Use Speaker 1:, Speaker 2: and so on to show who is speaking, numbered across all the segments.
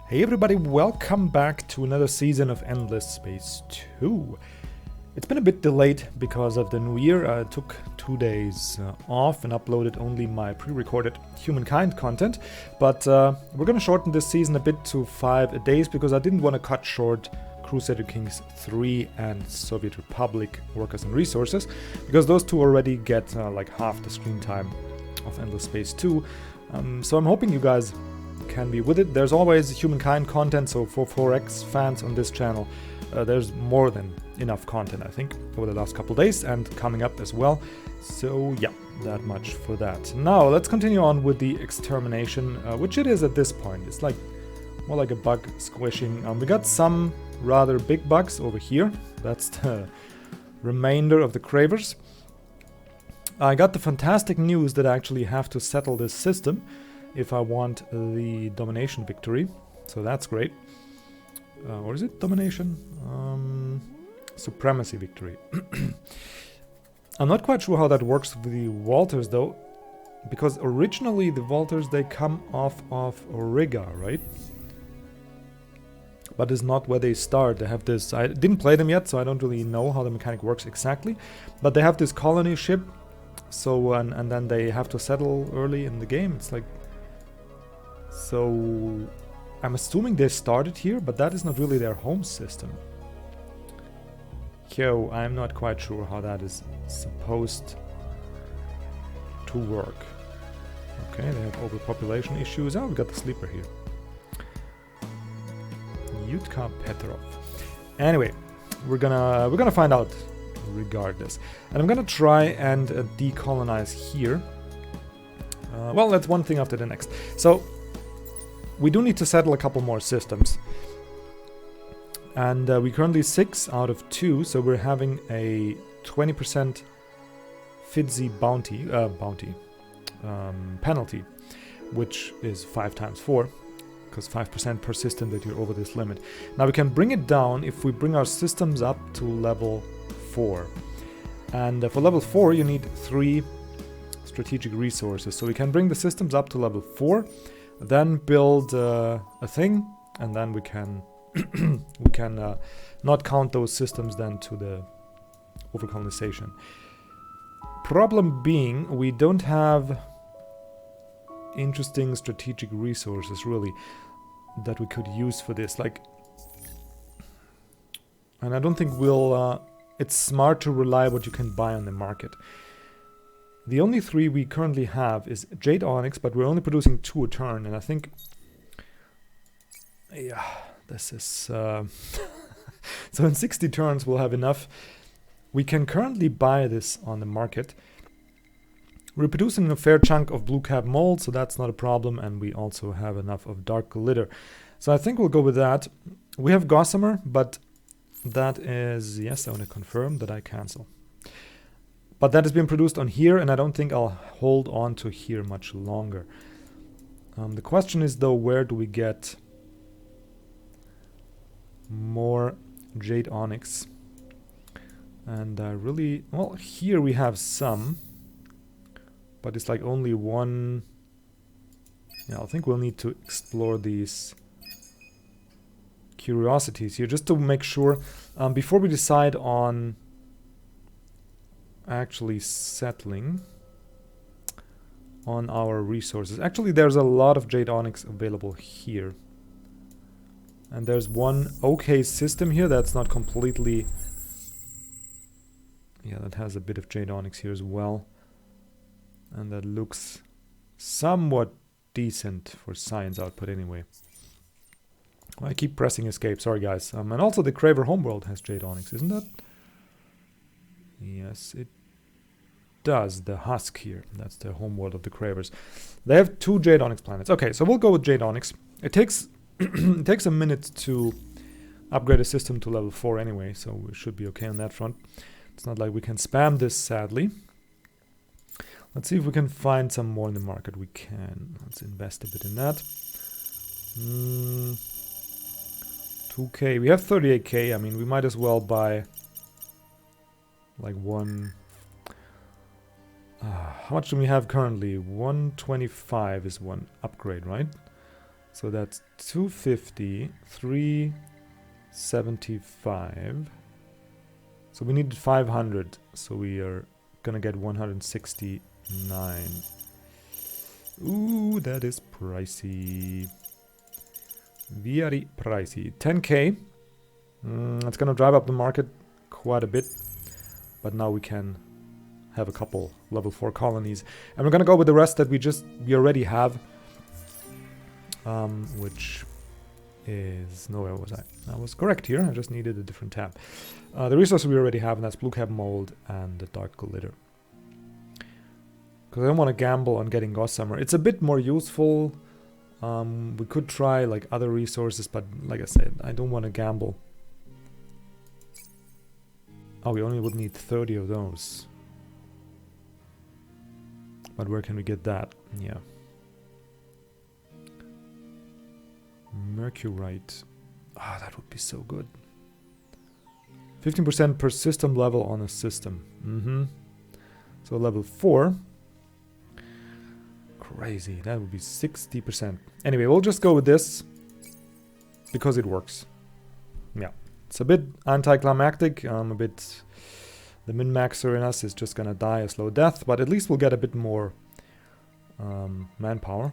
Speaker 1: Hey everybody, welcome back to another season of Endless Space 2. It's been a bit delayed because of the new year. I took 2 days off and uploaded only my pre-recorded Humankind content. But we're gonna shorten this season a bit to 5 days because I didn't want to cut short Crusader Kings 3 and Soviet Republic Workers and Resources, because those two already get like half the screen time of Endless Space 2. So I'm hoping you guys can be with it. There's always Humankind content, so for 4X fans on this channel, there's more than enough content, I think, over the last couple days and coming up as well. So yeah, that much for that. Now let's continue on with the extermination, which it is at this point. It's like more like a bug squishing. We got some rather big bugs over here. That's the remainder of the cravers. I got the fantastic news that I actually have to settle this system if I want the domination victory, so that's great. Or is it domination? Supremacy victory. I'm not quite sure how that works with the Walters though, because originally the Walters, they come off of Riga, right? But it's not where they start. They have this, I didn't play them yet, so I don't really know how the mechanic works exactly, but they have this colony ship, so and then they have to settle early in the game. It's like, so I'm assuming they started here, but that is not really their home system. Yo, I'm not quite sure how that is supposed to work. Okay, they have overpopulation issues. Oh, we got the sleeper here. Yutka Petrov. Anyway, we're gonna find out regardless. And I'm gonna try and decolonize here. Well, that's one thing after the next. So we do need to settle a couple more systems. And we currently 6 out of 2, so we're having a 20% FIDSI penalty, which is 5 times 4, because 5% persistent that you're over this limit. Now we can bring it down if we bring our systems up to level 4. And for level 4 you need 3 strategic resources, so we can bring the systems up to level 4, then build a thing, and then we can not count those systems then to the overcolonization. Problem being, we don't have interesting strategic resources really that we could use for this, like, and I don't think we'll it's smart to rely what you can buy on the market. The only 3 we currently have is Jade Onyx, but we're only producing 2 a turn, and I think, yeah, this is so in 60 turns we'll have enough. We can currently buy this on the market. We're producing a fair chunk of blue cap mold, so that's not a problem, and we also have enough of dark glitter. So I think we'll go with that. We have Gossamer, but that is, yes, I want to confirm that I cancel. But that has been produced on here, and I don't think I'll hold on to here much longer. The question is though, where do we get more Jade Onyx? And really, well, here we have some, but it's like only 1. Yeah, I think we'll need to explore these curiosities here just to make sure before we decide on actually settling on our resources. Actually, there's a lot of Jade Onyx available here, and there's one okay system here that's not completely, yeah, that has a bit of Jade Onyx here as well, and that looks somewhat decent for science output anyway. I keep pressing escape, sorry guys. And also the Craver Homeworld has Jade Onyx, isn't that? Yes, it does. The husk here, that's the homeworld of the Cravers. They have 2 Jade Onyx planets. Okay, so we'll go with Jade Onyx. It takes it takes a minute to upgrade a system to level 4 anyway, so we should be okay on that front. It's not like we can spam this, sadly. Let's see if we can find some more in the market. We can. Let's invest a bit in that. 2k. We have 38k. I mean, we might as well buy like one. How much do we have currently? 125 is one upgrade, right? So that's 250, 375. So we needed 500. So we are gonna get 169. Ooh, that is pricey. Very pricey. 10k. It's gonna drive up the market quite a bit. But now we can have a couple level 4 colonies. And we're gonna go with the rest that we already have. Which is... No, where was I? I was correct here. I just needed a different tab. The resources we already have, and that's blue cap mold and the dark glitter. Because I don't want to gamble on getting gossamer. It's a bit more useful. We could try like other resources, but like I said, I don't want to gamble. Oh, we only would need 30 of those. But where can we get that? Yeah. Mercurite. Ah, that would be so good. 15% per system level on a system. So level 4. Crazy. That would be 60%. Anyway, we'll just go with this. Because it works. Yeah. It's a bit anticlimactic. A bit... The min-maxer in us is just gonna die a slow death. But at least we'll get a bit more manpower.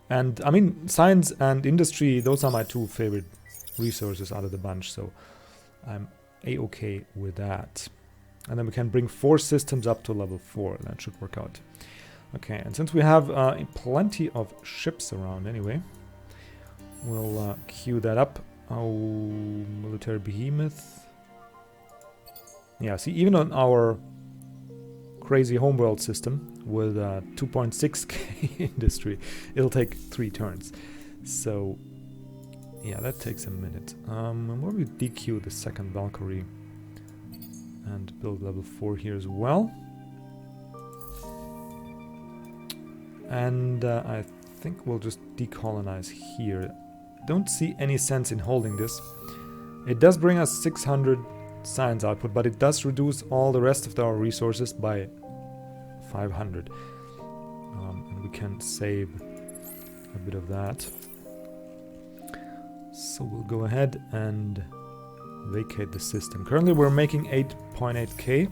Speaker 1: And, I mean, science and industry, those are my two favorite resources out of the bunch. So, I'm a-okay with that. And then we can bring 4 systems up to level 4. That should work out. Okay, and since we have plenty of ships around anyway, we'll queue that up. Oh, military behemoth. Yeah, see, even on our crazy homeworld system with 2.6k industry, it'll take 3 turns. So, yeah, that takes a minute. And where we DQ the second Valkyrie and build level 4 here as well. And I think we'll just decolonize here. Don't see any sense in holding this. It does bring us 600 science output, but it does reduce all the rest of our resources by 500. And we can save a bit of that. So we'll go ahead and vacate the system. Currently we're making 8.8k.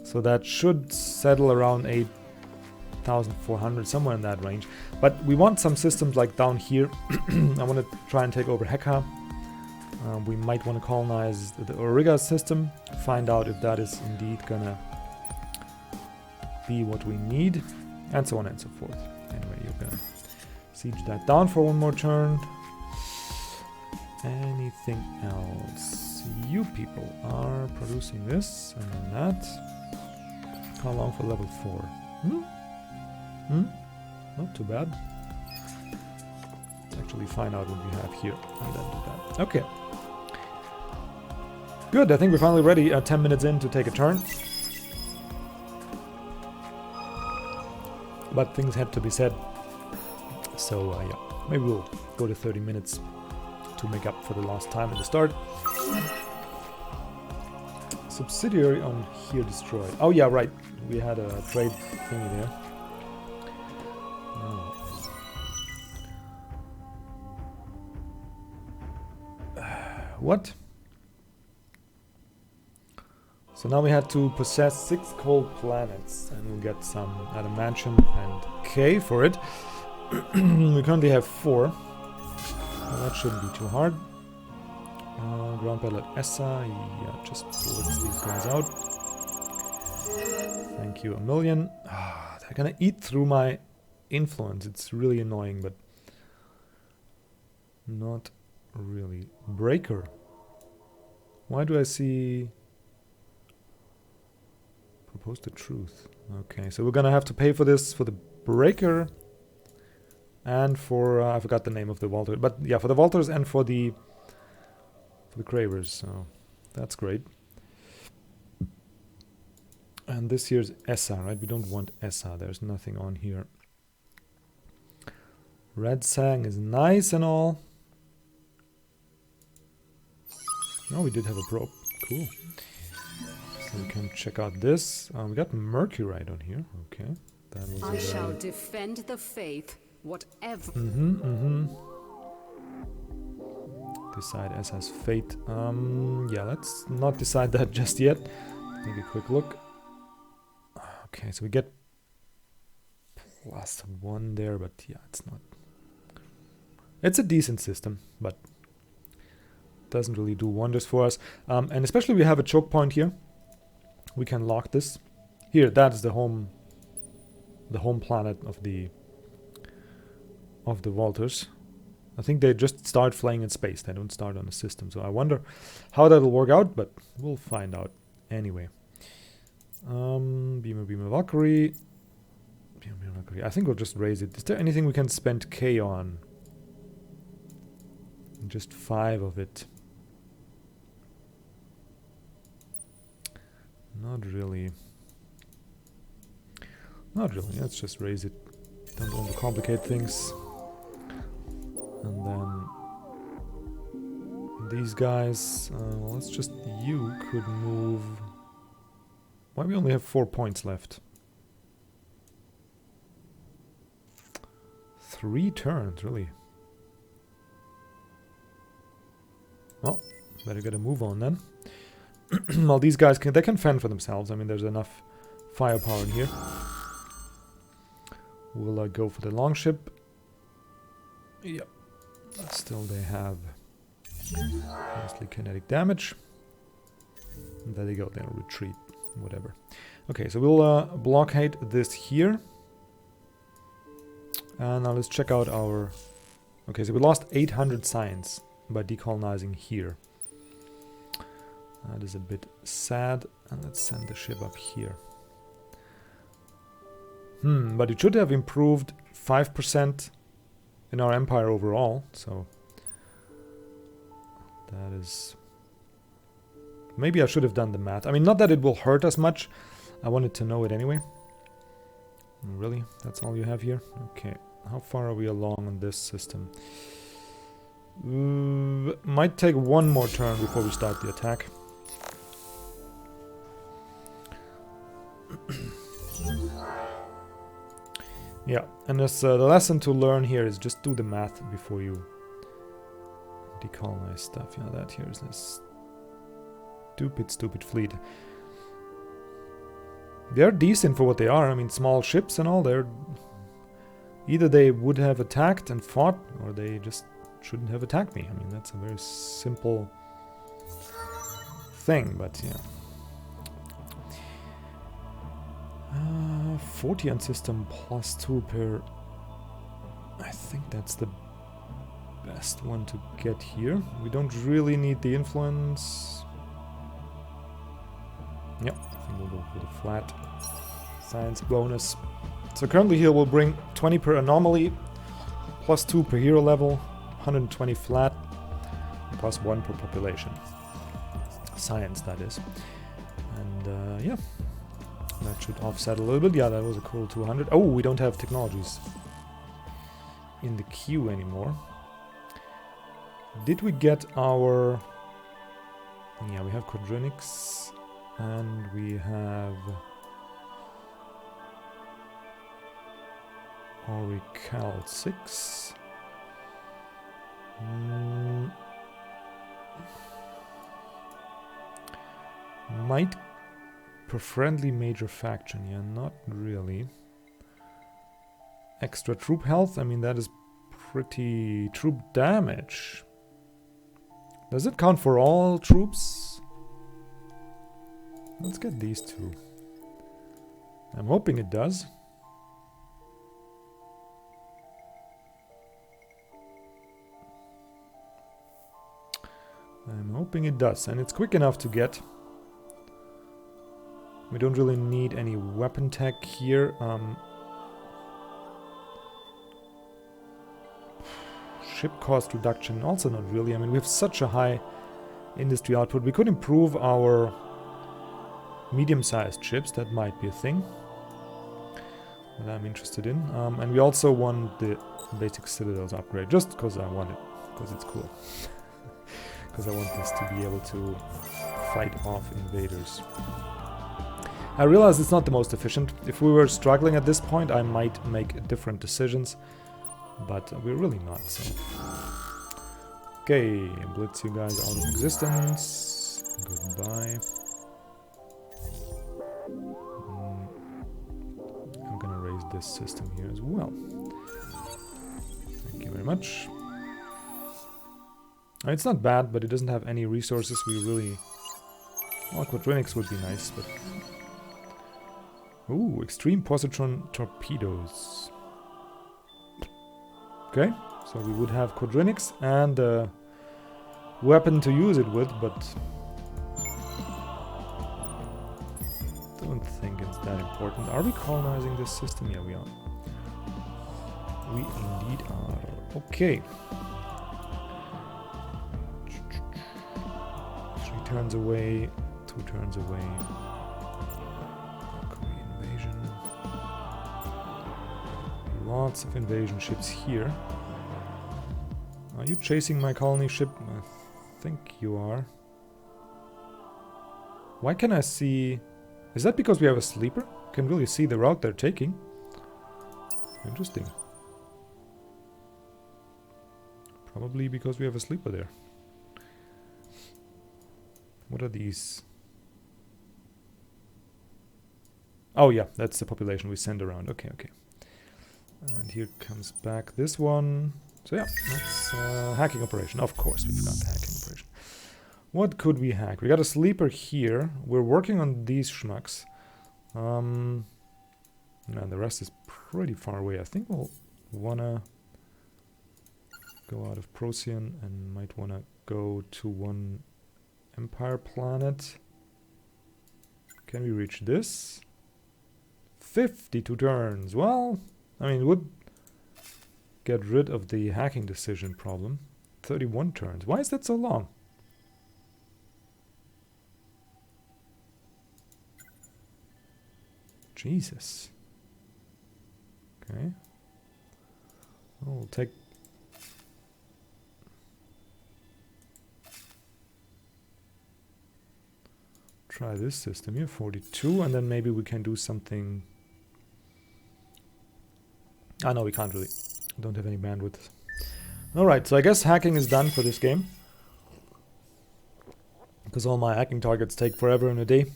Speaker 1: So that should settle around 8,400, somewhere in that range. But we want some systems like down here. I want to try and take over Heka. We might want to colonize the Auriga system. Find out if that is indeed gonna be what we need. And so on and so forth. Anyway, you're gonna siege that down for one more turn. Anything else? You people are producing this and then that. How long for level 4? Not too bad. Let's actually find out what we have here and then do that. Okay. Good, I think we're finally ready 10 minutes in to take a turn. But things had to be said. So yeah, maybe we'll go to 30 minutes to make up for the lost time at the start. Subsidiary on here destroyed. Oh yeah, right. We had a trade thingy there. What? So now we had to possess 6 cold planets and we'll get some adamantium and K for it. We currently have 4. Well, that shouldn't be too hard. Ground battle at Essa. Yeah, just blitz these guys out. Thank you a million. They're gonna eat through my influence. It's really annoying, but not really. Breaker. Why do I see... Propose the truth. Okay, so we're gonna have to pay for this for the breaker and for I forgot the name of the Walter, but yeah, for the Walters and for the Cravers. So that's great. And this here's Essa, right? We don't want Essa. There's nothing on here. Red Sang is nice and all. Oh, we did have a probe. Cool. So we can check out this. We got Mercurite on here. Okay. That was
Speaker 2: I shall defend the faith Whatever.
Speaker 1: Decide as has fate. Yeah, let's not decide that just yet. Take a quick look. Okay, so we get +1 there, but yeah, it's not. It's a decent system, but doesn't really do wonders for us. And especially we have a choke point here. We can lock this. Here, that is the home planet of the Walters. I think they just start flying in space. They don't start on a system. So I wonder how that'll work out, but we'll find out anyway. Beamer, Valkyrie. Beamer, Valkyrie. I think we'll just raise it. Is there anything we can spend K on? Just 5 of it. Not really. Not really. Let's just raise it. Don't overcomplicate things. And then these guys, well, let's just, you could move. Why we only have 4 points left? 3 turns, really. Well, better get a move on then. Well, these guys they can fend for themselves. I mean, there's enough firepower in here. We'll go for the longship. Yep. Still, they have mostly kinetic damage. And there they go. They'll retreat. Whatever. Okay, so we'll blockade this here. And now let's check out our... Okay, so we lost 800 science by decolonizing here. That is a bit sad. And let's send the ship up here. But it should have improved 5% in our empire overall, so that is... Maybe I should have done the math. I mean, not that it will hurt us much. I wanted to know it anyway. Really? That's all you have here? Okay. How far are we along on this system? Might take 1 more turn before we start the attack. Yeah, and this, the lesson to learn here is just do the math before you decolonize stuff. Yeah, that here is this stupid fleet. They're decent for what they are. I mean, small ships and all. They're either they would have attacked and fought, or they just shouldn't have attacked me. I mean, that's a very simple thing, but yeah. 40 on system +2 per... I think that's the best one to get here. We don't really need the influence. Yep, I think we'll go for the flat science bonus. So currently here we'll bring 20 per anomaly, +2 per hero level, 120 flat, +1 per population. Science, that is. And yeah. That should offset a little bit. Yeah, that was a cool 200. Oh, we don't have technologies in the queue anymore. Did we get our... Yeah, we have quadronics. And we have... Aurical 6. Might... Per friendly major faction, yeah, not really. Extra troop health, I mean, that is pretty... Troop damage. Does it count for all troops? Let's get these 2. I'm hoping it does. I'm hoping it does, and it's quick enough to get. We don't really need any weapon tech here. Ship cost reduction, also not really. I mean, we have such a high industry output. We could improve our medium-sized ships. That might be a thing that I'm interested in. And we also want the basic citadels upgrade, just because I want it, because it's cool. Because I want this to be able to fight off invaders. I realize it's not the most efficient. If we were struggling at this point, I might make different decisions. but we're really not, so. Okay, blitz you guys out of existence. Goodbye. I'm gonna raise this system here as well. Thank you very much. It's not bad, but it doesn't have any resources we really... Well, quadrinics would be nice, but... Ooh, extreme positron torpedoes. Okay, so we would have quadrinics and a weapon to use it with, but... Don't think it's that important. Are we colonizing this system? Yeah, we are. We indeed are. Okay. 3 turns away, 2 turns away. Korean invasion. Lots of invasion ships here. Are you chasing my colony ship? I think you are. Why can I see... Is that because we have a sleeper? Can really see the route they're taking. Interesting. Probably because we have a sleeper there. What are these? Oh yeah, that's the population we send around. Okay, okay. And here comes back this one. So yeah, that's hacking operation. Of course, we forgot the hacking operation. What could we hack? We got a sleeper here. We're working on these schmucks. And the rest is pretty far away. I think we'll wanna go out of Procyon and might wanna go to one Empire planet. Can we reach this? 52 turns. Well, I mean, it would get rid of the hacking decision problem. 31 turns. Why is that so long? Jesus. Okay. Well, we'll take... Try this system here, 42, and then maybe we can do something... Ah, no, we can't really. Don't have any bandwidth. Alright, so I guess hacking is done for this game. Because all my hacking targets take forever and a day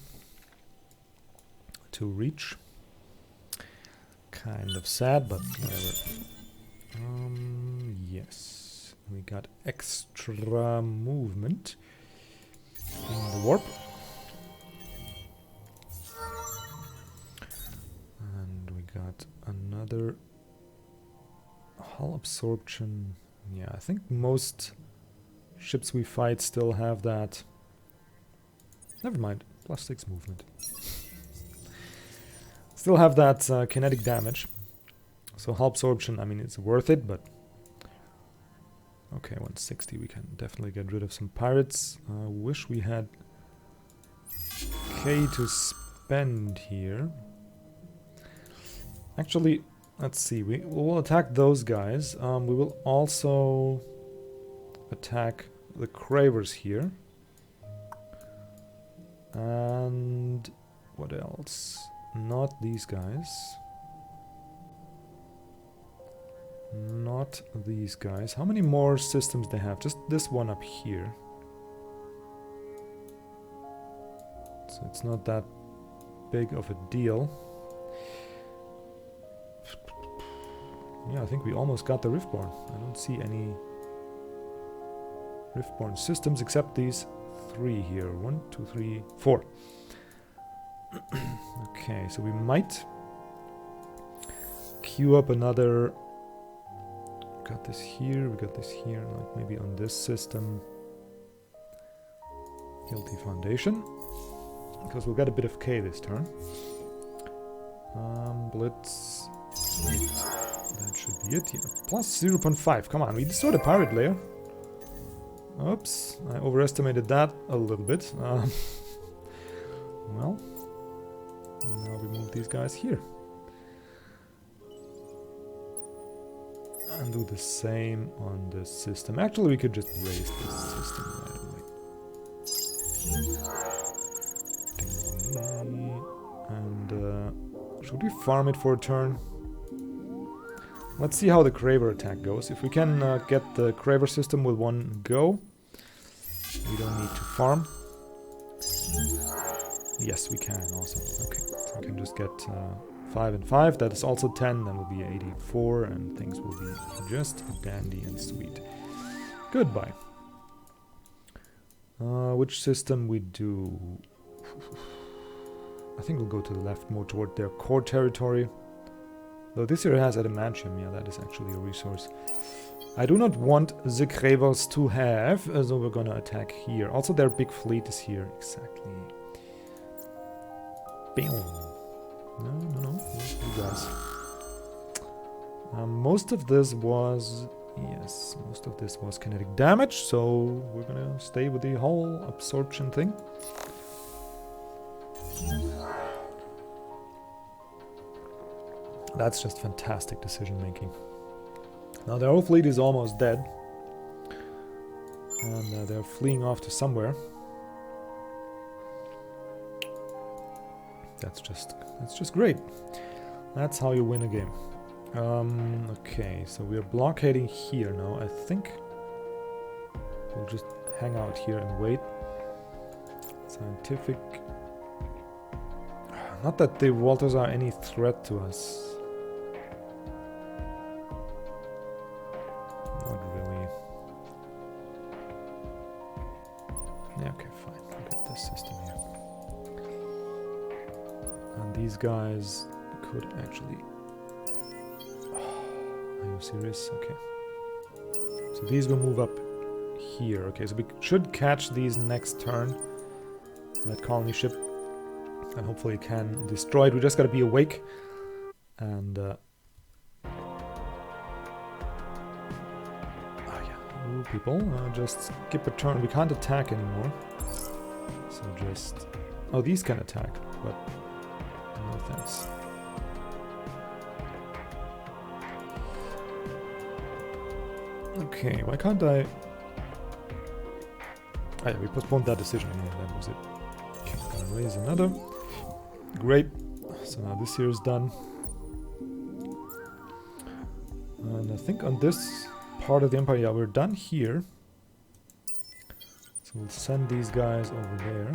Speaker 1: to reach. Kind of sad, but whatever. Yes. We got extra movement in the warp. And we got another hull absorption. Yeah, I think most ships we fight still have that. Never mind, +6 movement. Still have that kinetic damage. So hull absorption, I mean, it's worth it, but... Okay, 160, we can definitely get rid of some pirates. Wish we had K to spend here. Actually, let's see, we will attack those guys. We will also attack the Cravers here. And what else? Not these guys. Not these guys. How many more systems they have? Just this one up here. So it's not that big of a deal. Yeah, I think we almost got the Riftborn. I don't see any Riftborn systems except these 3 here. 1, 2, 3, 4. Okay, so we might queue up another. Got this here, we got this here, like maybe on this system. Guilty Foundation. Because we'll get a bit of K this turn. Blitz. That should be it. Yeah. Plus 0.5. Come on, we destroyed a pirate layer. Oops, I overestimated that a little bit. Well, now we move these guys here. And do the same on this system. Actually, we could just raise this system right away. And should we farm it for a turn? Let's see how the Craver attack goes. If we can get the Craver system with one go, we don't need to farm. Yes, we can. Awesome. Okay, so we can just get 5 and 5. That is also 10. Then will be 84, and things will be just dandy and sweet. Goodbye. Which system we do? I think we'll go to the left, more toward their core territory. Though this here has adamantium, yeah, that is actually a resource. I do not want the Cravers to have, so we're gonna attack here. Also, their big fleet is here. Exactly. Bam. No, you guys. Most of this was... Yes, most of this was kinetic damage, so we're gonna stay with the whole absorption thing. That's just fantastic decision making. Now their whole fleet is almost dead. And they're fleeing off to somewhere. That's just great. That's how you win a game. Okay, so we're blockading here now. I think we'll just hang out here and wait. Scientific. Not that the Walters are any threat to us. Not really. Yeah, okay, fine. Forget this system here. And these guys could actually... Are you serious? Okay. So these will move up here. Okay, so we should catch these next turn. That colony ship. And hopefully it can destroy it. We just gotta be awake. And... oh yeah. Ooh, people. Just skip a turn. We can't attack anymore. So just... Oh, these can attack. But... No thanks. Okay, why can't I... Oh yeah, we postponed that decision. Yeah, that was it. Okay, gonna raise another. Great. So now this here is done. And I think on this part of the Empire, yeah, we're done here. So we'll send these guys over there.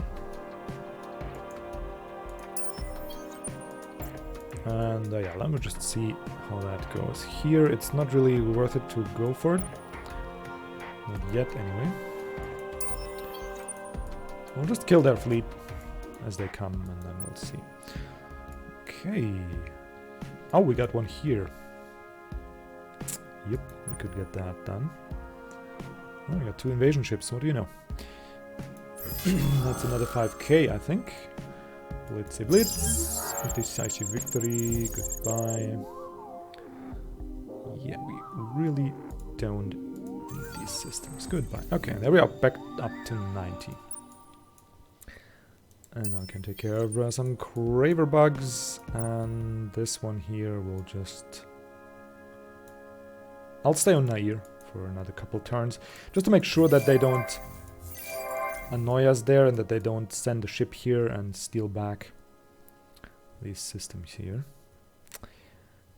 Speaker 1: And yeah, let me just see how that goes. Here, it's not really worth it to go for it. Not yet, anyway. We'll just kill their fleet as they come, and then we'll see. Okay. Oh, we got one here. Yep, we could get that done. Oh, we got 2 invasion ships, what do you know? That's another 5k, I think. Blitzy blitz. Decisive victory. Goodbye. Yeah, we really don't need these systems. Goodbye. Okay, there we are, back up to 90. And now I can take care of some Craver bugs. And this one here will just... I'll stay on Nair for another couple turns. Just to make sure that they don't annoy us there and that they don't send a ship here and steal back these systems here.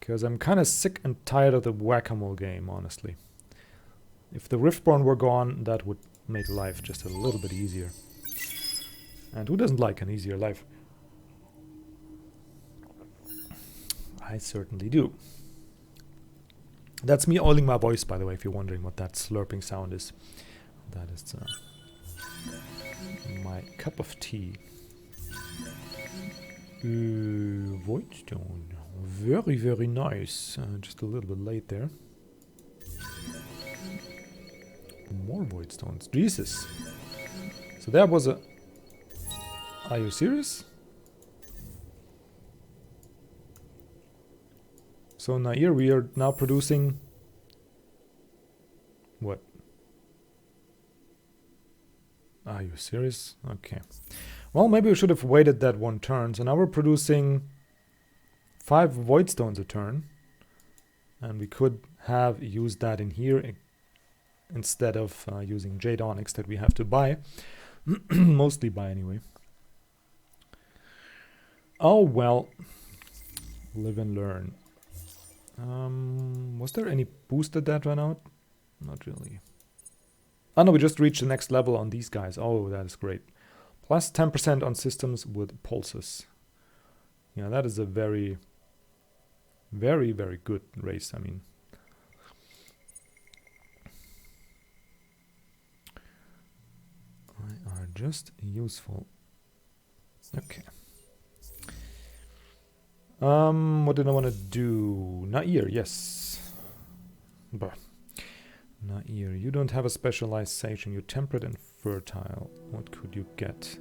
Speaker 1: Because I'm kind of sick and tired of the whack-a-mole game, honestly. If the Riftborn were gone, that would make life just a little bit easier. And who doesn't like an easier life? I certainly do. That's me oiling my voice, by the way, if you're wondering what that slurping sound is. That is my cup of tea. Voidstone. Very, very nice. Just a little bit late there. More Voidstones. Jesus. So there was a... Are you serious? So now here we are now producing... What? Are you serious? Okay. Well, maybe we should have waited that one turn. So now we're producing 5 Voidstones a turn. And we could have used that in here instead of using Jade Onyx that we have to buy. Mostly buy anyway. Oh well. Live and learn. Was there any booster that ran out? Not really. Oh no, we just reached the next level on these guys. Oh, that is great. Plus 10% on systems with pulses. Yeah, that is a very, very, very good race, I mean. They are just useful. Okay. What did I want to do? Nair, yes. Bah. Nair, you don't have a specialization. You're temperate and fertile. What could you get?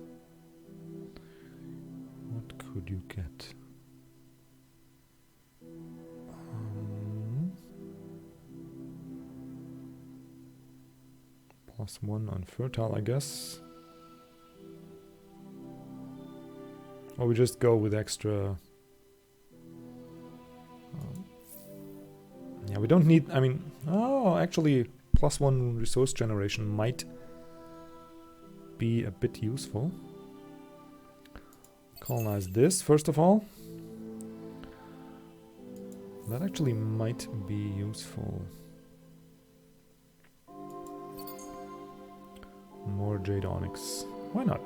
Speaker 1: What could you get? +1 on fertile, I guess. Or we just go with extra. Yeah, we don't need, I mean, oh, actually, +1 resource generation might be a bit useful. Colonize this, first of all. That actually might be useful. More Jade Onyx. Why not?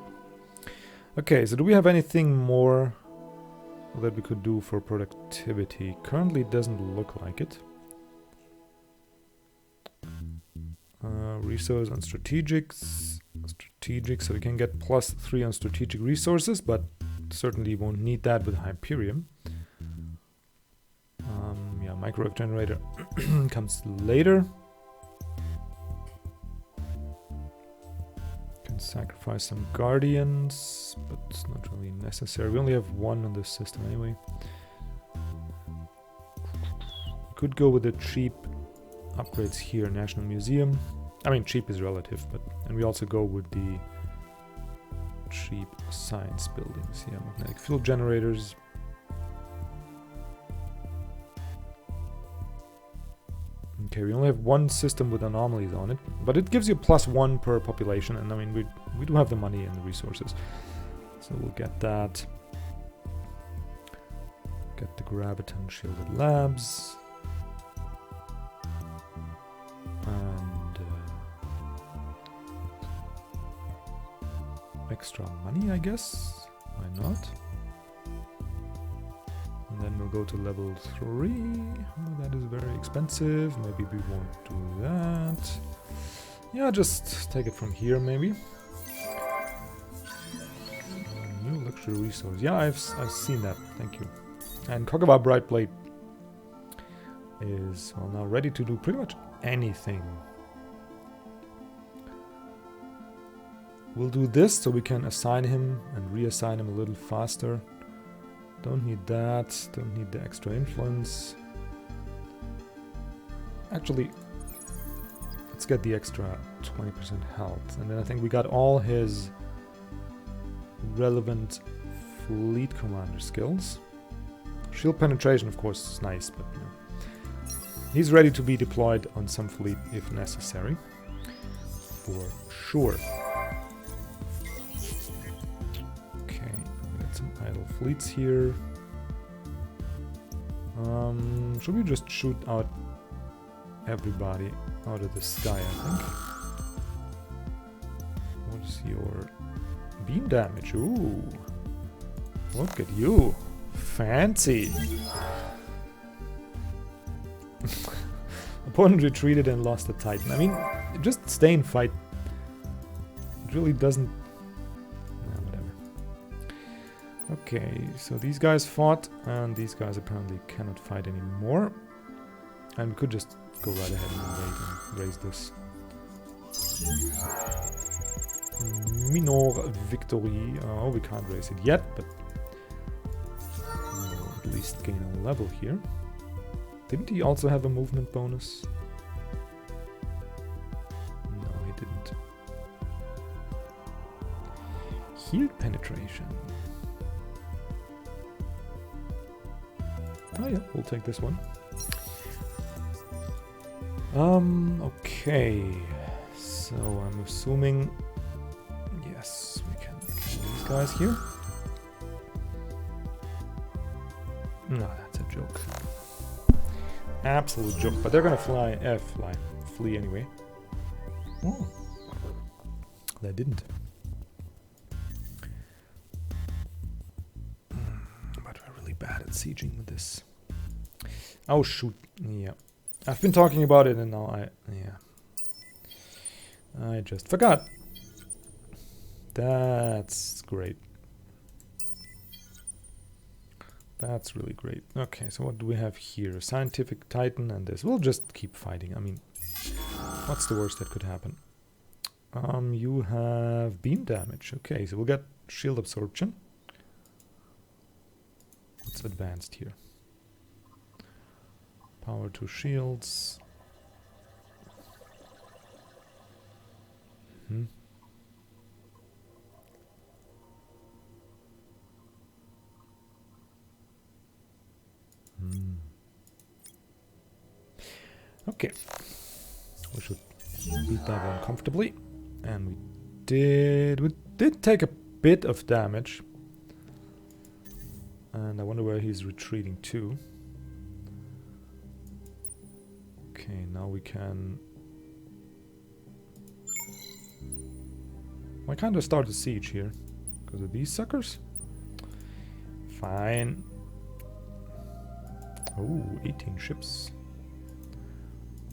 Speaker 1: Okay, so do we have anything more that we could do for productivity? Currently, it doesn't look like it. Resource on strategics. Strategic, so we can get +3 on strategic resources, but certainly won't need that with Hyperion. Yeah, microwave generator comes later. Can sacrifice some guardians, but it's not really necessary. We only have 1 on this system anyway. Could go with the cheap upgrades here, National Museum. I mean, cheap is relative, but and we also go with the cheap science buildings. Yeah, magnetic field generators. Okay, we only have 1 system with anomalies on it, but it gives you +1 per population, and I mean we do have the money and the resources, so we'll get that. Get the graviton shielded labs. And extra money, I guess. Why not? And then we'll go to level 3. Oh, that is very expensive. Maybe we won't do that. Yeah, just take it from here, maybe. New luxury resource. Yeah, I've seen that. Thank you. And Kogava Brightblade is well now ready to do pretty much anything. We'll do this so we can assign him and reassign him a little faster. Don't need that, don't need the extra influence. Actually, let's get the extra 20% health. And then I think we got all his relevant fleet commander skills. Shield penetration, of course, is nice, but you know. He's ready to be deployed on some fleet if necessary. For sure. Some idle fleets here. Should we just shoot out everybody out of the sky, I think? What's your beam damage? Ooh. Look at you. Fancy. Opponent retreated and lost a Titan. I mean, just stay and fight. It really doesn't. Okay, so these guys fought, and these guys apparently cannot fight anymore. And we could just go right ahead and wait and raise this. Minor victory. Oh, we can't raise it yet, but we'll at least gain a level here. Didn't he also have a movement bonus? No, he didn't. Shield penetration. Oh yeah, we'll take this one. Okay. So I'm assuming yes, we can kill these guys here. No, that's a joke. absolute joke. But they're gonna flee anyway. Oh, they didn't. But we're really bad at sieging with this. Oh shoot! Yeah, I've been talking about it, and now I just forgot. That's great. That's really great. Okay, so what do we have here? Scientific Titan and this. We'll just keep fighting. I mean, what's the worst that could happen? You have beam damage. Okay, so we'll get shield absorption. What's advanced here? Power to shields. Okay, we should beat that one comfortably, and we did take a bit of damage, and I wonder where he's retreating to. Okay, now we can. Why can't I start a siege here? Because of these suckers? Fine. Oh, 18 ships.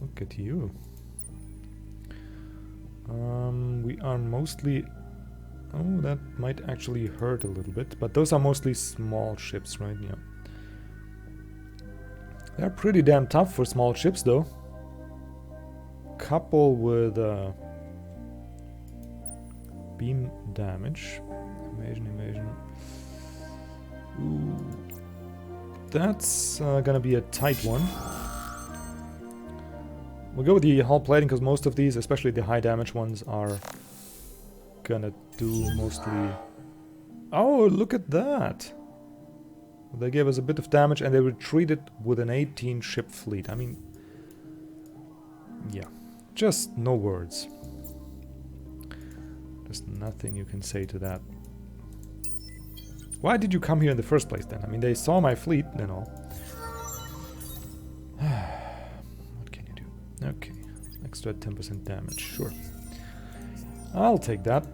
Speaker 1: Look at you. We are mostly... Oh, that might actually hurt a little bit. But those are mostly small ships, right? Yeah. They're pretty damn tough for small ships, though. Couple with beam damage. Evasion. Ooh. That's gonna be a tight one. We'll go with the hull plating because most of these, especially the high damage ones, are gonna do mostly... Oh, look at that! They gave us a bit of damage and they retreated with an 18 ship fleet. I mean... Yeah. Just no words. There's nothing you can say to that. Why did you come here in the first place then? I mean, they saw my fleet and all. What can you do? Okay. Extra 10% damage. Sure. I'll take that.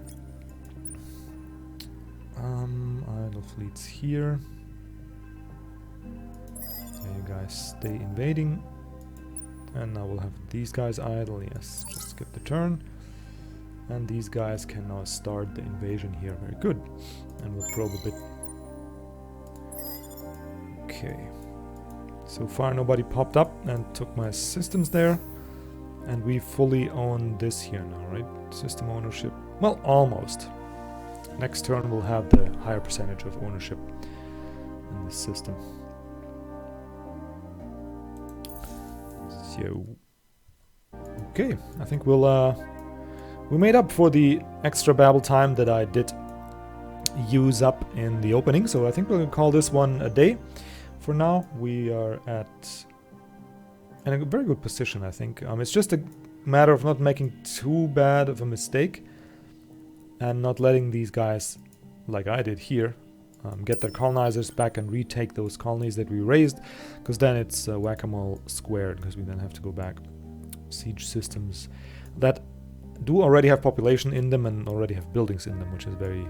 Speaker 1: Idle fleets here. There you guys stay invading. And now we'll have these guys idle. Yes, just skip the turn. And these guys can now start the invasion here. Very good. And we'll probe a bit. Okay. So far nobody popped up and took my systems there. And we fully own this here now, right? System ownership. Well, almost. Next turn we'll have the higher percentage of ownership in the system. So, okay, I think we made up for the extra babble time that I did use up in the opening. So I think we'll call this one a day. For now, we are in a very good position, I think. It's just a matter of not making too bad of a mistake and not letting these guys, like I did here, get their colonizers back and retake those colonies that we raised, because then it's whack-a-mole squared, because we then have to go back. Siege systems that do already have population in them and already have buildings in them, which is very...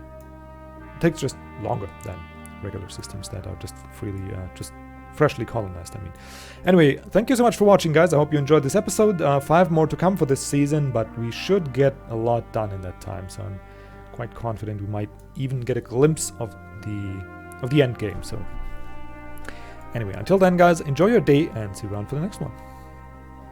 Speaker 1: takes just longer than regular systems that are just freely, just freshly colonized, I mean. Anyway, thank you so much for watching, guys. I hope you enjoyed this episode. 5 more to come for this season, but we should get a lot done in that time, so I'm quite confident we might even get a glimpse of the end game. So anyway, until then, guys, enjoy your day and see you around for the next one.